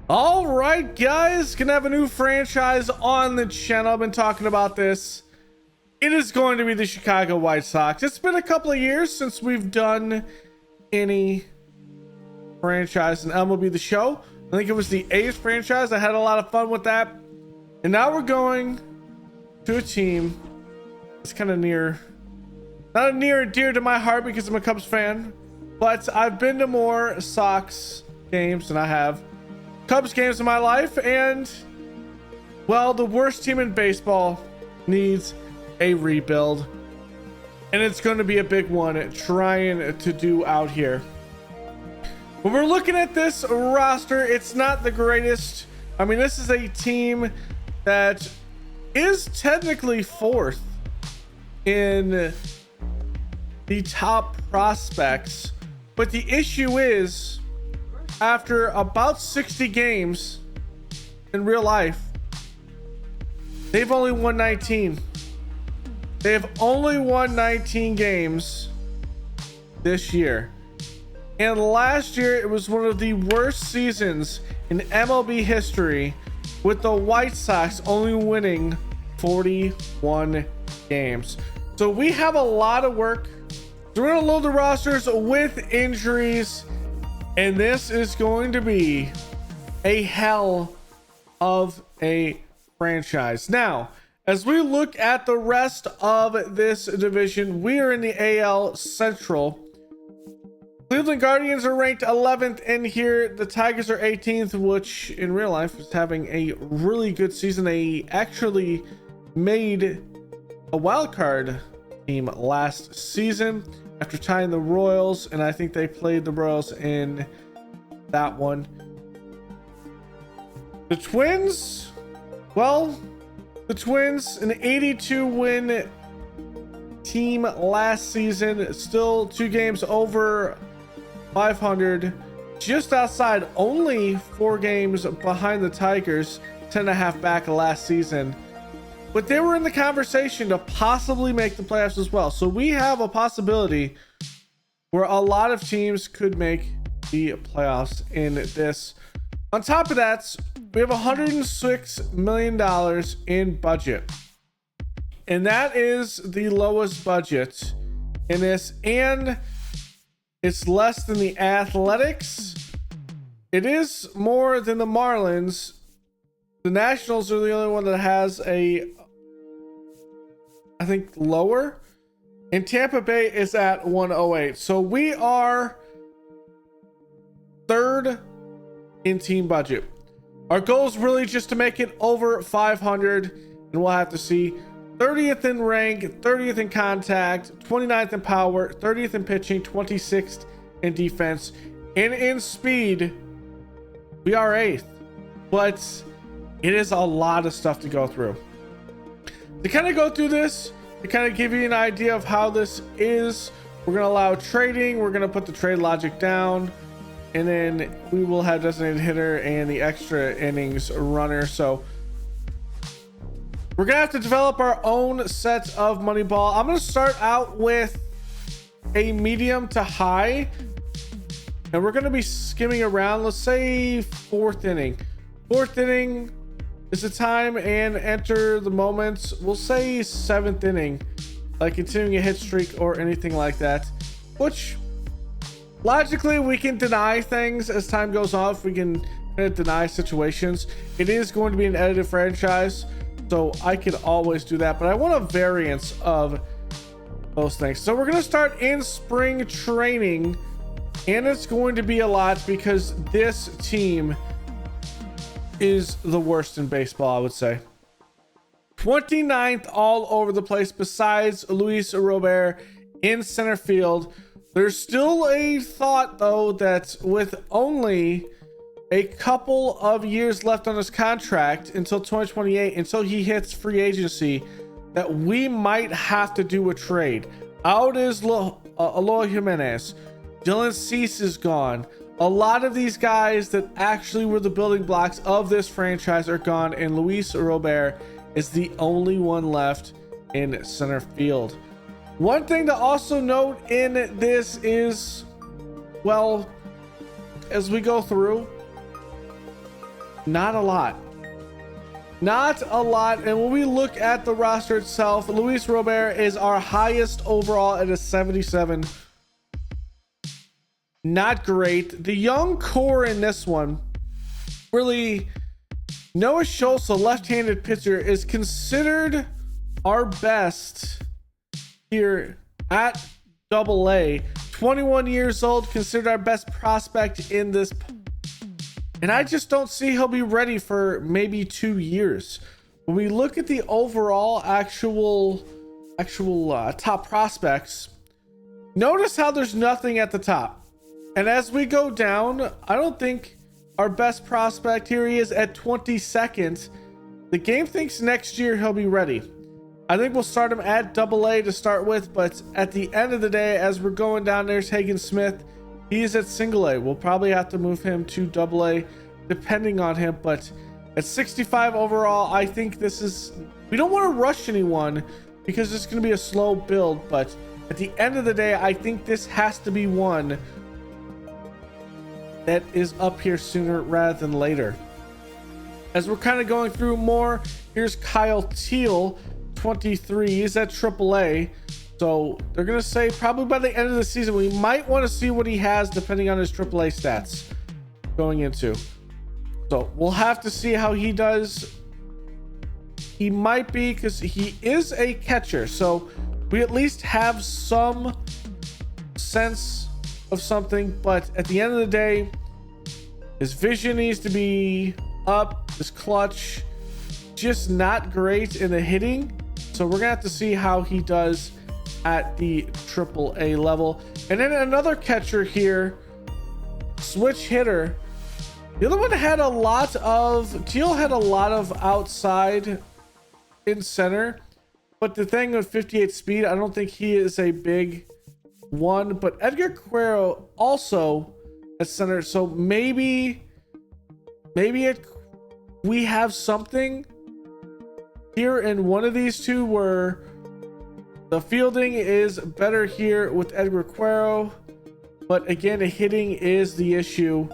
All right, guys, gonna have a new franchise on the channel. I've been talking about this. It is going to be the Chicago White Sox. It's been a couple of years since we've done any franchise in MLB The Show. I think it was the A's franchise. I had a lot of fun with that. And now we're going to a team that's kind of not near and dear to my heart because I'm a Cubs fan, but I've been to more Sox games than I have Cubs games in my life, and well, the worst team in baseball needs a rebuild, and it's going to be a big one trying to do out here. When we're looking at this roster, it's not the greatest. I mean, this is a team that is technically fourth in the top prospects, but the issue is, after about 60 games in real life, they've only won 19. They have only won 19 games this year. And last year, it was one of the worst seasons in MLB history, with the White Sox only winning 41 games. So we have a lot of work. So we're going to load the rosters with injuries, and this is going to be a hell of a franchise. Now, as we look at the rest of this division, we are in the AL Central. Cleveland Guardians are ranked 11th in here. The Tigers are 18th, which in real life is having a really good season. They actually made a wild card team last season after tying the Royals, and I think they played the Royals in that one. The Twins, well, the Twins, an 82 win team last season, still 2 games over 500, just outside, only 4 games behind the Tigers, 10.5 back last season. But they were in the conversation to possibly make the playoffs as well. So we have a possibility where a lot of teams could make the playoffs in this. On top of that, we have $106 million in budget. And that is the lowest budget in this. And it's less than the Athletics. It is more than the Marlins. The Nationals are the only one that has I think lower, and Tampa Bay is at 108. So we are third in team budget. Our goal is really just to make it over 500, and we'll have to see. 30th in rank, 30th in contact, 29th in power, 30th in pitching, 26th in defense, and in speed we are 8th. But it is a lot of stuff to go through. To kind of go through this, to kind of give you an idea of how this is, we're going to allow trading. We're going to put the trade logic down, and then we will have designated hitter and the extra innings runner. So we're going to have to develop our own set of money ball. I'm going to start out with a medium to high, and we're going to be skimming around. Let's say 4th inning. 4th inning is the time, and enter the moments. We'll say 7th inning, like continuing a hit streak or anything like that, which logically we can deny things as time goes on. If we can kind of deny situations, it is going to be an edited franchise, so I could always do that, but I want a variance of those things. So we're going to start in spring training, and it's going to be a lot because this team is the worst in baseball, I would say. 29th all over the place, besides Luis Robert in center field. There's still a thought, though, that with only a couple of years left on his contract until 2028, until he hits free agency, that we might have to do a trade. Out is Eloy Jimenez. Dylan Cease is gone. A lot of these guys that actually were the building blocks of this franchise are gone, and Luis Robert is the only one left in center field. One thing to also note in this is, well, as we go through, Not a lot. Not a lot. And when we look at the roster itself, Luis Robert is our highest overall at a 77. Not great. The young core in this one, really, Noah Schultz, a left-handed pitcher, is considered our best here at AA. 21 years old, considered our best prospect in this. And I just don't see he'll be ready for maybe 2 years. When we look at the overall actual top prospects, notice how there's nothing at the top. And as we go down, I don't think our best prospect, here he is at 22nd. The game thinks next year he'll be ready. I think we'll start him at AA to start with, but at the end of the day, as we're going down, there's Hagen Smith. He's at single A. We'll probably have to move him to AA depending on him, but at 65 overall, I think this is, we don't want to rush anyone because it's going to be a slow build, but at the end of the day, I think this has to be one that is up here sooner rather than later. As we're kind of going through more, here's Kyle Teal, 23. He's at AAA. So they're going to say probably by the end of the season, we might want to see what he has depending on his AAA stats going into. So we'll have to see how he does. He might be, because he is a catcher. So we at least have some sense of something. But at the end of the day, his vision needs to be up. His clutch, just not great in the hitting. So we're going to have to see how he does at the AAA level. And then another catcher here, switch hitter. The other one had a lot of, Teal had a lot of outside in center, but the thing with 58 speed, I don't think he is a big one. But Edgar Cuero also at center, so maybe we have something here in one of these two where the fielding is better here with Edgar Cuero, but again, the hitting is the issue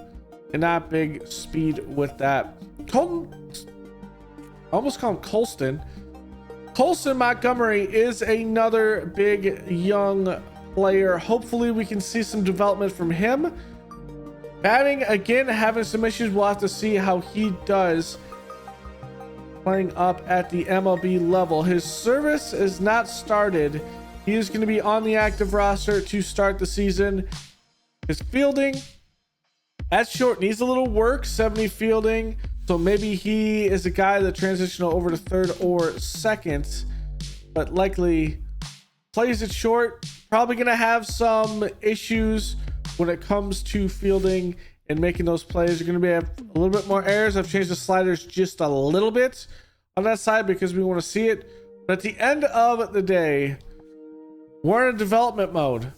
and not big speed with that. Colton, I almost call him Colston. Colson Montgomery is another big young player. Hopefully we can see some development from him. Batting, again, having some issues. We'll have to see how he does playing up at the MLB level. His service is not started. He is going to be on the active roster to start the season. His fielding at short needs a little work, 70 fielding. So maybe he is a guy that transitional over to third or second, but likely plays it short. Probably going to have some issues when it comes to fielding and making those plays. You're going to be a little bit more errors. I've changed the sliders just a little bit on that side because we want to see it. But at the end of the day, we're in a development mode.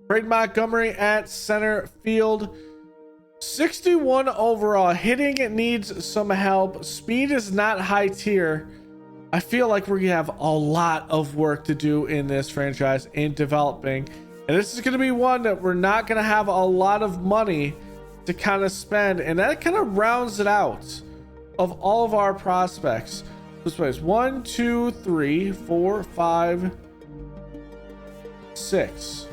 Braden Montgomery at center field. 61 overall. Hitting needs some help. Speed is not high tier. I feel like we're gonna have a lot of work to do in this franchise in developing, and this is gonna be one that we're not gonna have a lot of money to kind of spend, and that kind of rounds it out of all of our prospects. This way is 1 2 3 4 5 6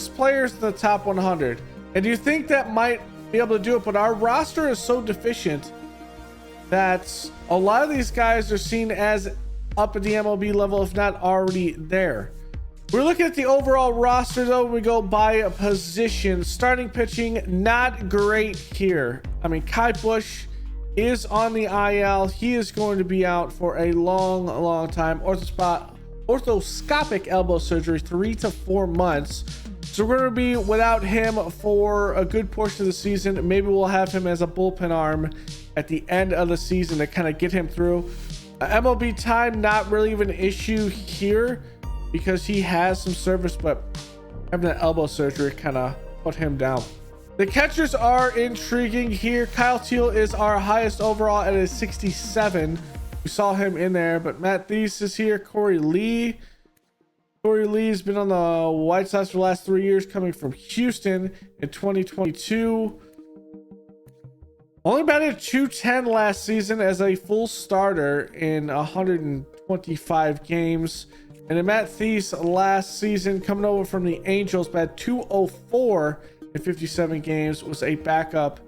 players in the top 100. And you think that might be able to do it, but our roster is so deficient that a lot of these guys are seen as up at the MLB level, if not already there. We're looking at the overall roster though. We go by a position. Starting pitching, not great here. I mean, Kai Bush is on the IL. He is going to be out for a long time. Orthoscopic elbow surgery, 3 to 4 months. So we're going to be without him for a good portion of the season. Maybe we'll have him as a bullpen arm at the end of the season to kind of get him through. MLB time, not really even an issue here because he has some service, but having that elbow surgery kind of put him down. The catchers are intriguing here. Kyle Teal is our highest overall at a 67. We saw him in there, but Matt Thies is here. Corey Lee's been on the White Sox for the last 3 years, coming from Houston in 2022. Only batted 210 last season as a full starter in 125 games. And then Matt Thies last season, coming over from the Angels, batted 204 in 57 games, was a backup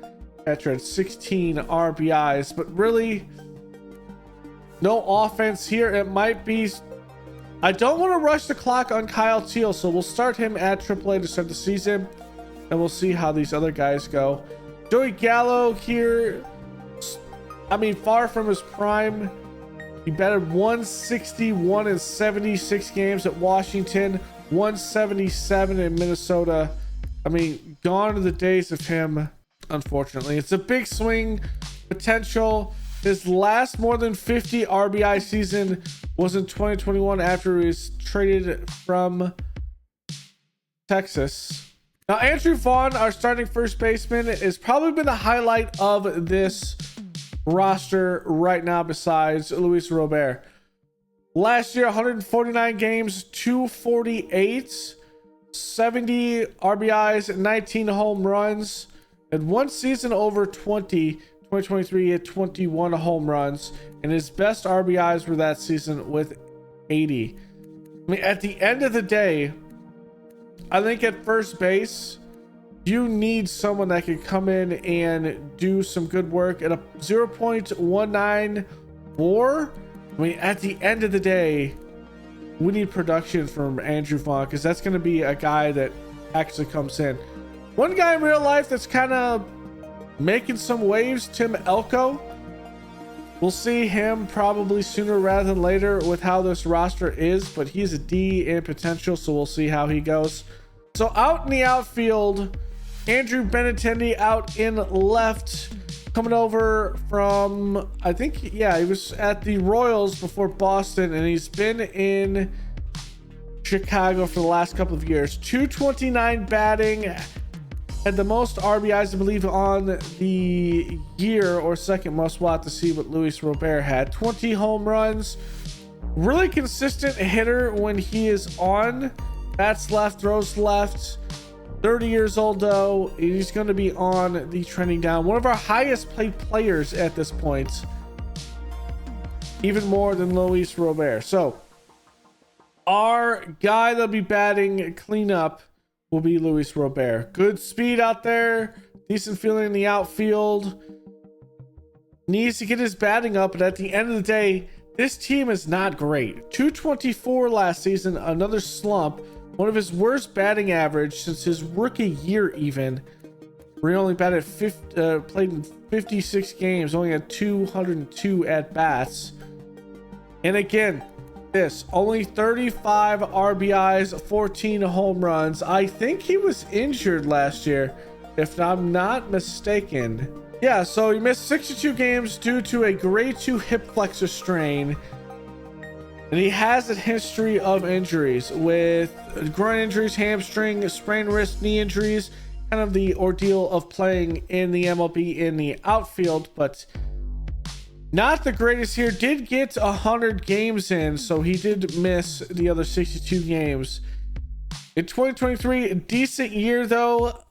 catcher at 16 RBIs. But really, no offense here. It might be... I don't want to rush the clock on Kyle Teal, so we'll start him at AAA to start the season, and we'll see how these other guys go. Joey Gallo here, I mean, far from his prime. He batted 161 in 76 games at Washington, 177 in Minnesota. I mean, gone are the days of him, unfortunately. It's a big swing potential. His last more than 50 RBI season was in 2021 after he was traded from Texas. Now, Andrew Vaughn, our starting first baseman, has probably been the highlight of this roster right now besides Luis Robert. Last year, 149 games, 248, 70 RBIs, 19 home runs, and one season over 20. 2023 at 21 home runs, and his best RBIs were that season with 80. I mean, at the end of the day, I think at first base, you need someone that can come in and do some good work at a 0.19 WAR. I mean, at the end of the day, we need production from Andrew Vaughn, because that's going to be a guy that actually comes in. One guy in real life that's kind of making some waves, Tim Elko. We'll see him probably sooner rather than later with how this roster is, but he's a D in potential, so we'll see how he goes. So out in the outfield, Andrew Benintendi out in left, coming over from, I think, yeah, he was at the Royals before Boston, and he's been in Chicago for the last couple of years. 229 batting, had the most RBIs, I believe, on the year, or second most. We'll have to see what Luis Robert had. 20 home runs. Really consistent hitter when he is on. Bats left, throws left. 30 years old, though. He's going to be on the trending down. One of our highest paid players at this point. Even more than Luis Robert. So, our guy that'll be batting cleanup will be Luis Robert. Good speed out there, decent feeling in the outfield, needs to get his batting up, but at the end of the day, this team is not great. 224 last season, another slump, one of his worst batting average since his rookie year, even where he only batted played in 56 games, only had 202 at bats. And again, this only 35 RBIs, 14 home runs. I think he was injured last year, if I'm not mistaken. Yeah, so he missed 62 games due to a grade 2 hip flexor strain, and he has a history of injuries with groin injuries, hamstring, sprained wrist, knee injuries, kind of the ordeal of playing in the MLB in the outfield, but not the greatest here. Did get 100 games in, so he did miss the other 62 games. In 2023, a decent year though.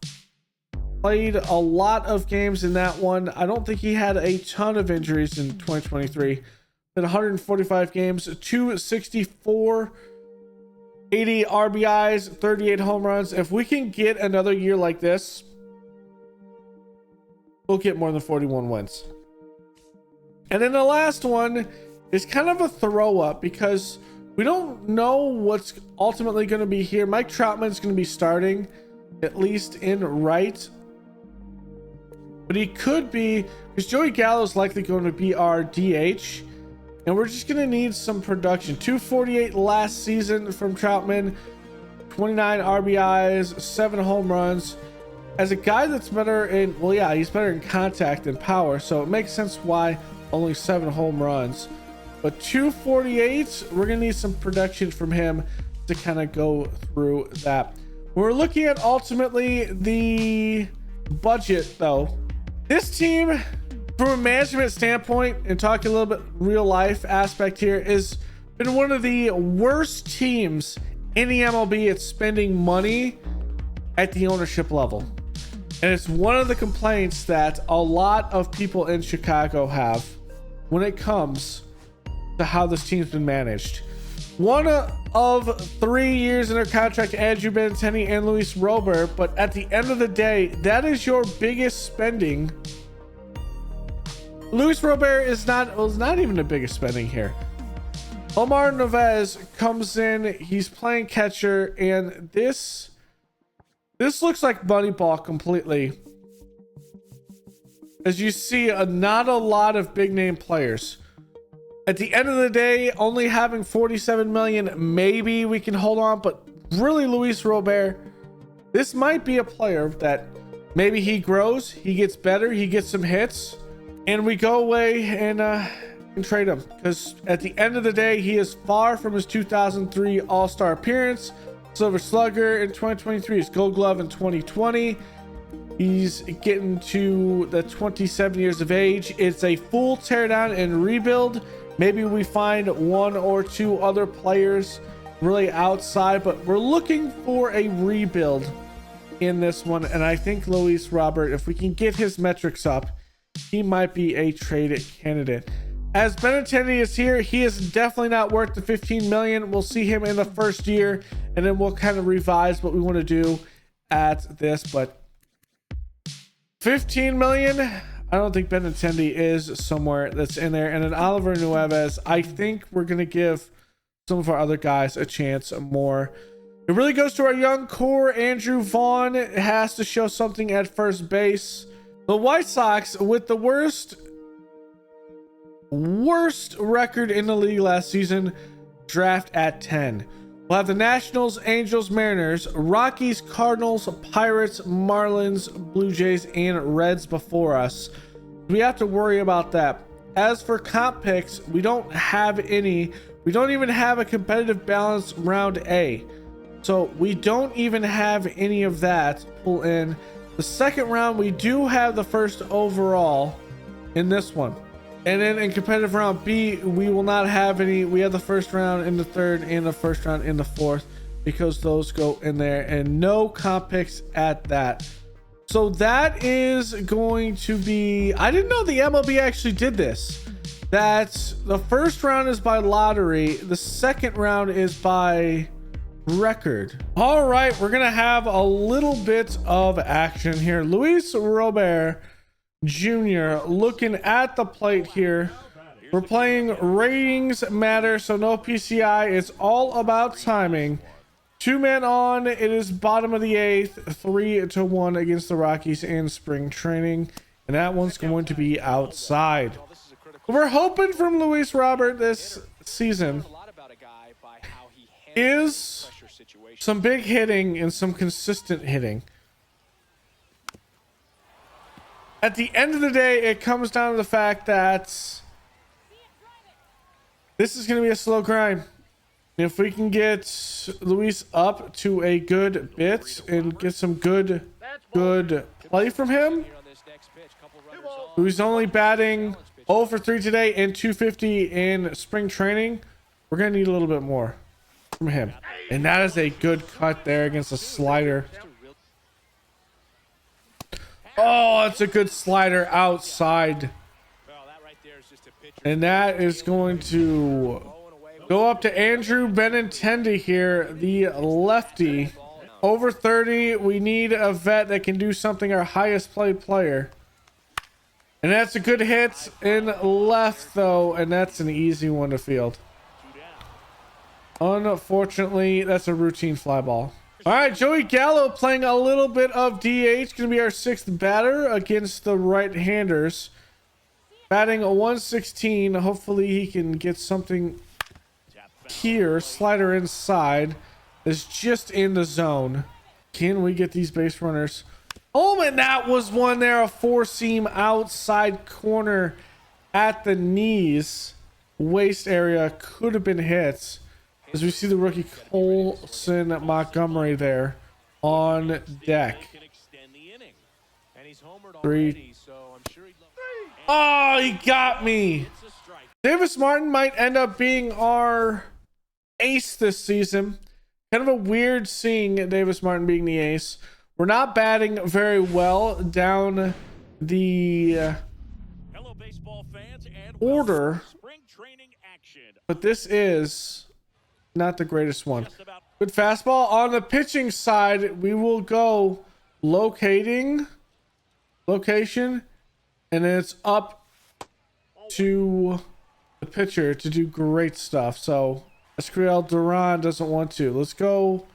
Played a lot of games in that one. I don't think he had a ton of injuries in 2023. Did 145 games, 264, 80 RBIs, 38 home runs. If we can get another year like this, we'll get more than 41 wins. And then the last one is kind of a throw up because we don't know what's ultimately going to be here. Mike Troutman's going to be starting, at least in right. But he could be, because Joey Gallo's likely going to be our DH. And we're just going to need some production. 248 last season from Troutman, 29 RBIs, 7 home runs. As a guy that's better in, well, yeah, he's better in contact than power. So it makes sense why only 7 home runs. But 248, we're going to need some production from him to kind of go through that. We're looking at ultimately the budget, though. This team, from a management standpoint, and talking a little bit real life aspect here, has been one of the worst teams in the MLB at spending money at the ownership level. And it's one of the complaints that a lot of people in Chicago have when it comes to how this team's been managed. One of 3 years in their contract, Andrew Benintendi and Luis Robert, but at the end of the day, that is your biggest spending. Luis Robert is not even the biggest spending here. Omar Neves comes in, he's playing catcher, and this looks like Moneyball completely. As you see, not a lot of big name players. At the end of the day, only having 47 million, maybe we can hold on, but really Luis Robert, this might be a player that maybe he grows, he gets better, he gets some hits, and we go away and trade him. Because at the end of the day, he is far from his 2003 All-Star appearance, Silver Slugger in 2023, his Gold Glove in 2020. He's getting to the 27 years of age. It's a full teardown and rebuild. Maybe we find 1 or 2 other players really outside, but we're looking for a rebuild in this one. And I think Luis Robert, if we can get his metrics up, he might be a trade candidate. As Benintendi is here, he is definitely not worth the 15 million. We'll see him in the first year, and then we'll kind of revise what we want to do at this. But 15 million, I don't think Benintendi is somewhere that's in there. And then Oliver Nueves, I think we're going to give some of our other guys a chance more. It really goes to our young core. Andrew Vaughn has to show something at first base. The White Sox, with the worst record in the league last season, draft at 10. We'll have the Nationals, Angels, Mariners, Rockies, Cardinals, Pirates, Marlins, Blue Jays, and Reds before us. We have to worry about that. As for comp picks, we don't have any. We don't even have a competitive balance round A. So we don't even have any of that pull in. The second round, we do have the first overall in this one. And then in competitive round B, we will not have any. We have the first round in the third and the first round in the fourth, because those go in there, and no comp picks at that. So that is going to be, I didn't know the MLB actually did this. That the first round is by lottery. The second round is by record. All right, we're going to have a little bit of action here. Luis Robert Jr. looking at the plate here. We're playing ratings matter, so no PCI. It's all about timing. 2 men on. It is bottom of the 8th, 3-1 against the Rockies in spring training, and that one's going to be outside. We're hoping from Luis Robert this season is some big hitting and some consistent hitting. At the end of the day, it comes down to the fact that this is going to be a slow grind. If we can get Luis up to a good bit and get some good play from him, who's only batting 0 for 3 today and 250 in spring training, we're going to need a little bit more from him. And that is a good cut there against a slider. Oh, it's a good slider outside. And that is going to go up to Andrew Benintendi here, the lefty. Over 30. We need a vet that can do something, our highest played player. And that's a good hit in left, though, and that's an easy one to field. Unfortunately, that's a routine fly ball. All right, Joey Gallo playing a little bit of DH. Going to be our 6th batter against the right-handers. Batting a 116. Hopefully he can get something here. Slider inside. Is just in the zone. Can we get these base runners? Oh, and that was one there. A 4-seam outside corner at the knees. Waist area could have been hit. As we see the rookie Colson Montgomery there on deck. 3. Oh, he got me. Davis Martin might end up being our ace this season. Kind of a weird seeing Davis Martin being the ace. We're not batting very well down the Hello, baseball fans, and order, spring training action. but this is not the greatest one. Good fastball. On the pitching side, we will go location, and then it's up to the pitcher to do great stuff. So Escriel Duran doesn't want to. Let's go.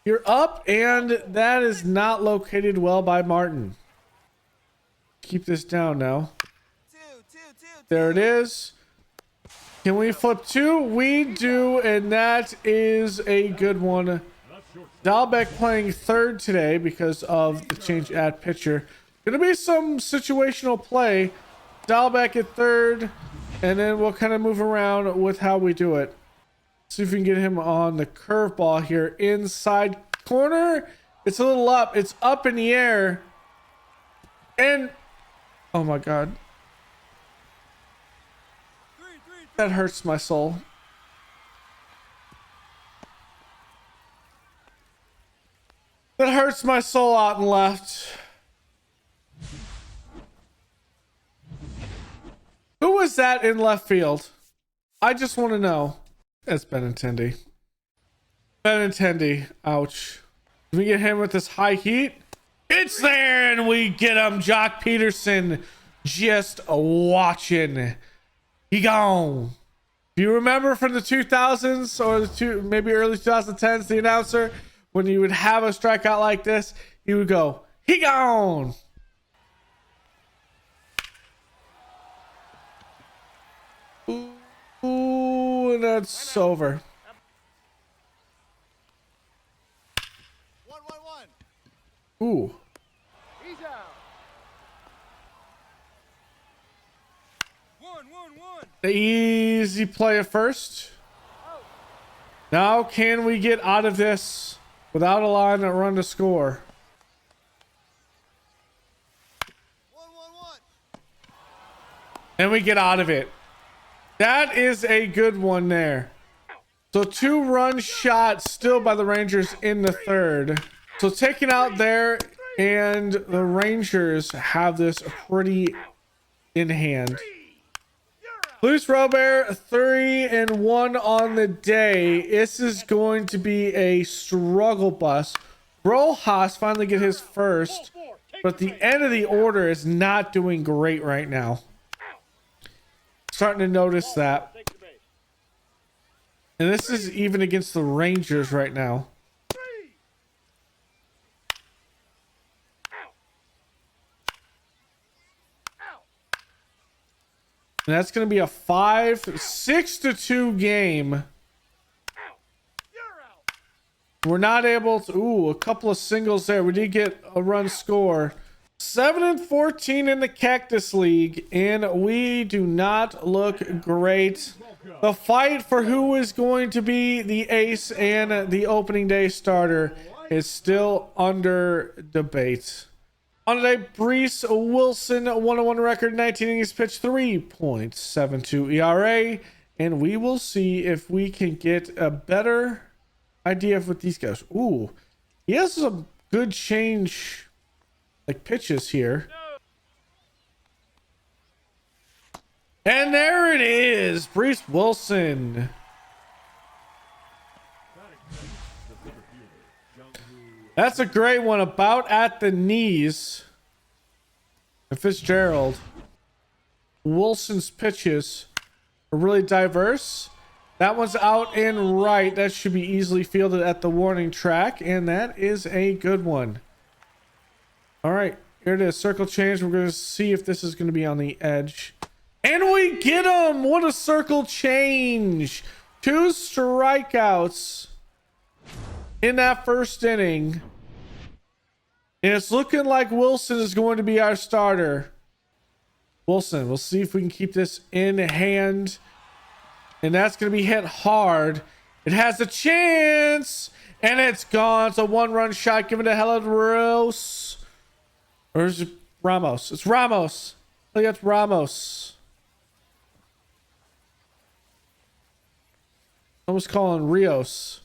You're up, and that is not located well by Martin. Keep this down now. There it is. Can we flip two? We do, and that is a good one. Dalbec playing third today because of the change at pitcher. Gonna be some situational play. Dalbec at third, and then we'll kind of move around with how we do it. See if we can get him on the curveball here. Inside corner. It's a little up. It's up in the air. And oh my God. That hurts my soul. That hurts my soul out and left. Who was that in left field? I just want to know. It's Benintendi. Benintendi. Ouch. Can we get him with this high heat? It's there, and we get him. Jock Peterson just watching. He gone. Do you remember from the 2000s or maybe early 2010s, the announcer, when you would have a strikeout like this, he would go, he gone. Ooh, and that's over. 1-1-1. Ooh. He's out. 1-1-1. The easy play at first. Now can we get out of this without a line that run to score? 1-1-1. And we get out of it. That is a good one there. So 2-run shot still by the Rangers in the third. So taken out there, and the Rangers have this pretty in hand. Luis Robert 3-1 on the day. This is going to be a struggle bus. Rojas finally get his first, but the end of the order is not doing great right now. Starting to notice that. And this is even against the Rangers right now. And that's going to be a 6-2 game. We're not able to. Ooh, a couple of singles there. We did get a run score. 7-14 in the Cactus League, and we do not look great. The fight for who is going to be the ace and the opening day starter is still under debate. On today, Brees Wilson, 101 record, 19 innings pitched, 3.72 ERA, and we will see if we can get a better idea of what these guys. Ooh, he has some good change. Like pitches here. And there it is. Brees Wilson. That's a great one. About at the knees. And Fitzgerald. Wilson's pitches are really diverse. That one's out and right. That should be easily fielded at the warning track. And that is a good one. All right, here it is. Circle change. We're going to see if this is going to be on the edge. And we get him. What a circle change. 2 strikeouts in that first inning. And it's looking like Wilson is going to be our starter. Wilson, we'll see if we can keep this in hand. And that's going to be hit hard. It has a chance. And it's gone. It's a 1-run shot given to Heladros. Or is it Ramos? It's Ramos. I think that's Ramos. I was calling Rios.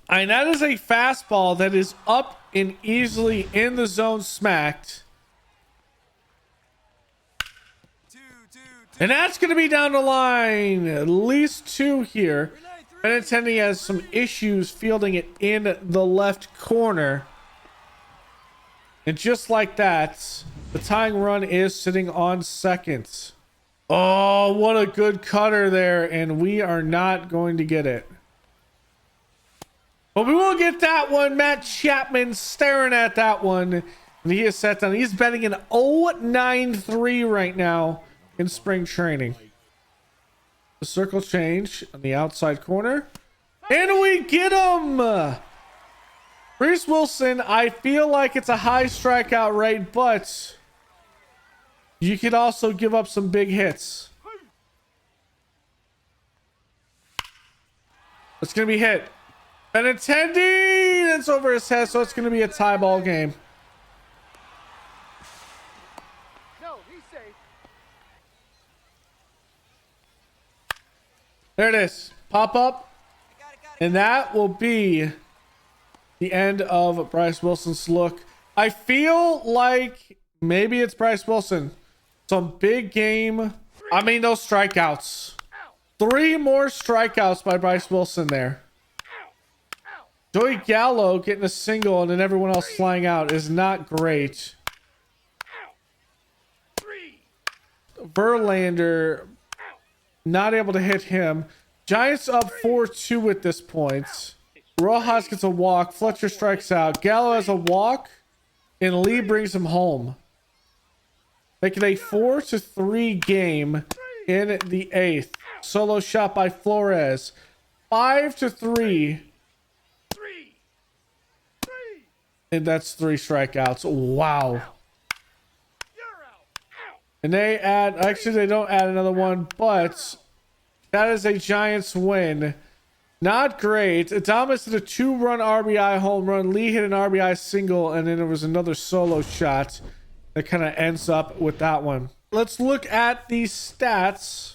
And that is a fastball that is up and easily in the zone smacked. And that's going to be down the line. At least 2 here. Benintendi has some issues fielding it in the left corner. And just like that, the tying run is sitting on second. Oh, what a good cutter there. And we are not going to get it. But we will get that one. Matt Chapman staring at that one. And he is set down. He's betting an 0.93 right now in spring training. The circle change on the outside corner. And we get him! Bryce Wilson, I feel like it's a high strikeout rate, but you could also give up some big hits. It's going to be hit. Benintendi! That's over his head, so it's going to be a tie ball game. No, he's safe. There it is. Pop up. And that will be the end of Bryce Wilson's look. I feel like maybe it's Bryce Wilson. Some big game. I mean, those strikeouts. 3 more strikeouts by Bryce Wilson there. Joey Gallo getting a single and then everyone else flying out is not great. Verlander not able to hit him. Giants up 4-2 at this point. Rojas gets a walk. Fletcher strikes out. Gallo has a walk. And Lee brings him home. Making a 4-3 game in the 8th. Solo shot by Flores. 5-3. And that's 3 strikeouts. Wow. And they add, actually they don't add another one, but that is a Giants win. Not great. Adames did a 2-run RBI home run. Lee hit an RBI single, and then there was another solo shot that kind of ends up with that one. Let's look at the stats.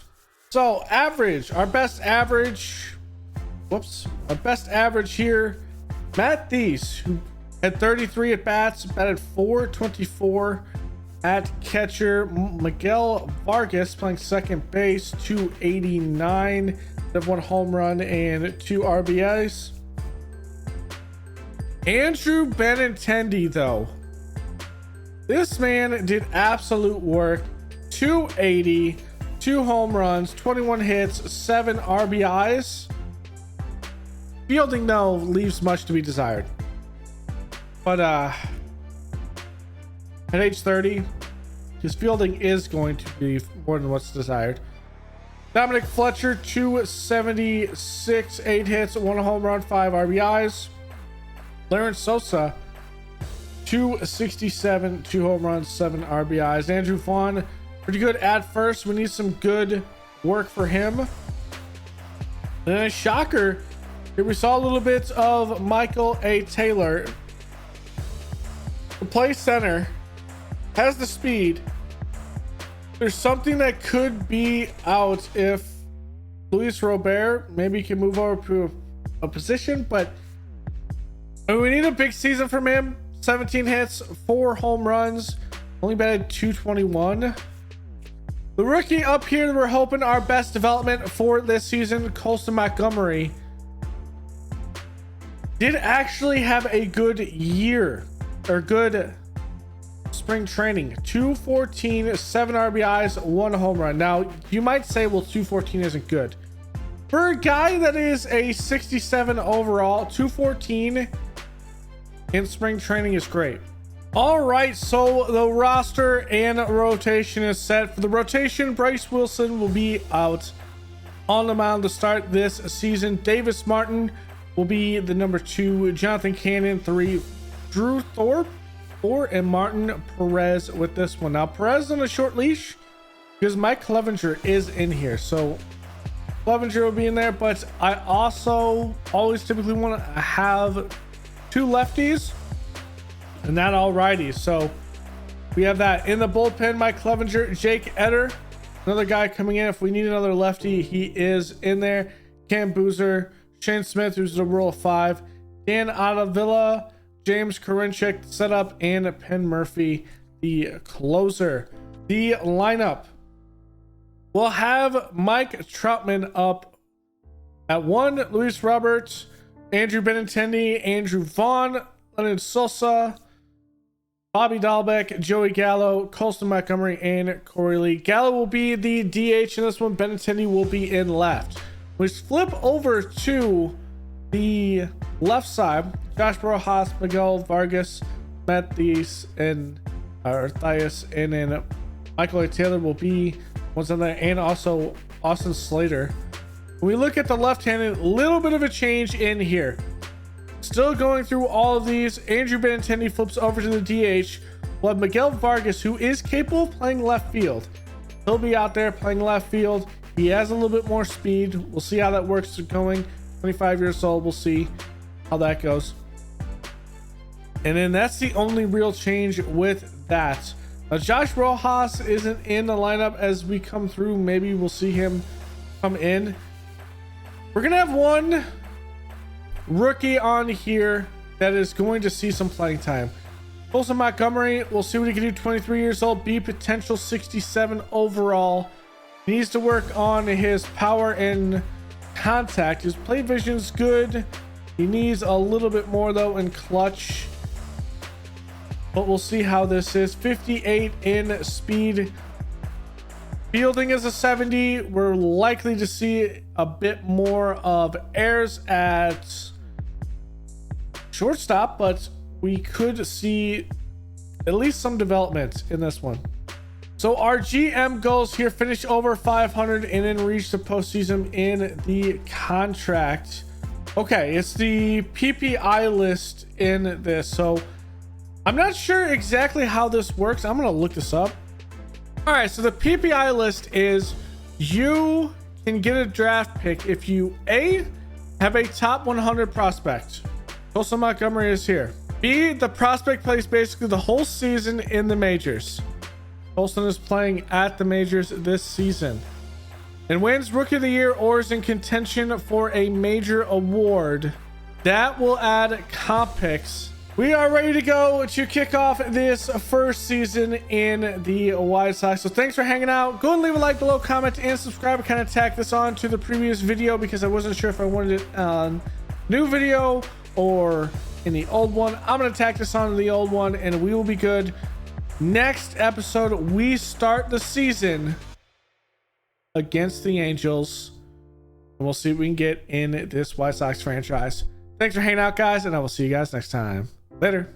So average, our best average. Whoops. Our best average here. Matt Thies, who had 33 at bats, batted .424 at catcher. Miguel Vargas playing second base, 289. Have 1 home run and 2 RBIs. Andrew Benintendi, though, this man did absolute work. 280, 2 home runs, 21 hits, 7 RBIs. Fielding, though, leaves much to be desired. But at age 30, his fielding is going to be more than what's desired. Dominic Fletcher, 276, 8 hits, 1 home run, 5 RBIs. Lawrence Sosa, 267, 2 home runs, 7 RBIs. Andrew Vaughn, pretty good at first. We need some good work for him. And then a shocker, here we saw a little bit of Michael A. Taylor. The play center, has the speed. There's something that could be out if Luis Robert maybe can move over to a position, but I mean, we need a big season from him. 17 hits, 4 home runs, only batted .221. The rookie up here that we're hoping our best development for this season, Colson Montgomery, did actually have a good year, or good spring training. 214, 7 RBIs, 1 home run. Now you might say, well, 214 isn't good for a guy that is a 67 overall. 214 in spring training is great. All right, so the roster and rotation is set. For the rotation, Bryce Wilson will be out on the mound to start this season. Davis Martin will be the number 2, Jonathan Cannon 3, Drew Thorpe 4, and Martin Perez with this one. Now Perez on a short leash because Mike Clevenger is in here, so Clevenger will be in there. But I also always typically want to have 2 lefties and not all righties, so we have that in the bullpen. Mike Clevenger, Jake Eder, another guy coming in if we need another lefty, he is in there. Cam Boozer, Shane Smith, who's the rule of 5, Dan Ottavilla, James Karinchak setup, and Penn Murphy the closer. The lineup will have Mike Troutman up at 1, Luis Roberts, Andrew Benintendi, Andrew Vaughn, Leonard Sosa, Bobby Dahlbeck, Joey Gallo, Colston Montgomery, and Corey Lee. Gallo will be the DH in this one. Benintendi will be in left. We flip over to the left side. Josh Rojas, Miguel Vargas, Matt Thies, and Thias, and then Michael A. Taylor will be once on there, and also Austin Slater. When we look at the left-handed, little bit of a change in here. Still going through all of these. Andrew Benintendi flips over to the DH. We'll have Miguel Vargas, who is capable of playing left field. He'll be out there playing left field. He has a little bit more speed. We'll see how that works going. 25 years old. We'll see how that goes. And then that's the only real change with that. Now, Josh Rojas isn't in the lineup as we come through. Maybe we'll see him come in. We're going to have one rookie on here that is going to see some playing time. Colson Montgomery, we'll see what he can do. 23 years old, B potential 67 overall. He needs to work on his power and contact. His play vision's good. He needs a little bit more though in clutch. But we'll see how this is. 58 in speed. Fielding is a 70. We're likely to see a bit more of errors at shortstop, but we could see at least some development in this one. So our GM goals here: finish over 500 and then reach the postseason in the contract. Okay, it's the PPI list in this. So I'm not sure exactly how this works. I'm gonna look this up. All right, so the PPI list is you can get a draft pick if you A, have a top 100 prospect. Colson Montgomery is here. B, the prospect plays basically the whole season in the majors. Colson is playing at the majors this season and wins Rookie of the Year or is in contention for a major award. That will add comp picks. We are ready to go to kick off this first season in the White Sox. So thanks for hanging out. Go and leave a like below, comment, and subscribe. I kind of tacked this on to the previous video because I wasn't sure if I wanted it on new video or in the old one. I'm going to tack this on to the old one and we will be good. Next episode, we start the season against the Angels. And we'll see what we can get in this White Sox franchise. Thanks for hanging out, guys, and I will see you guys next time. Later.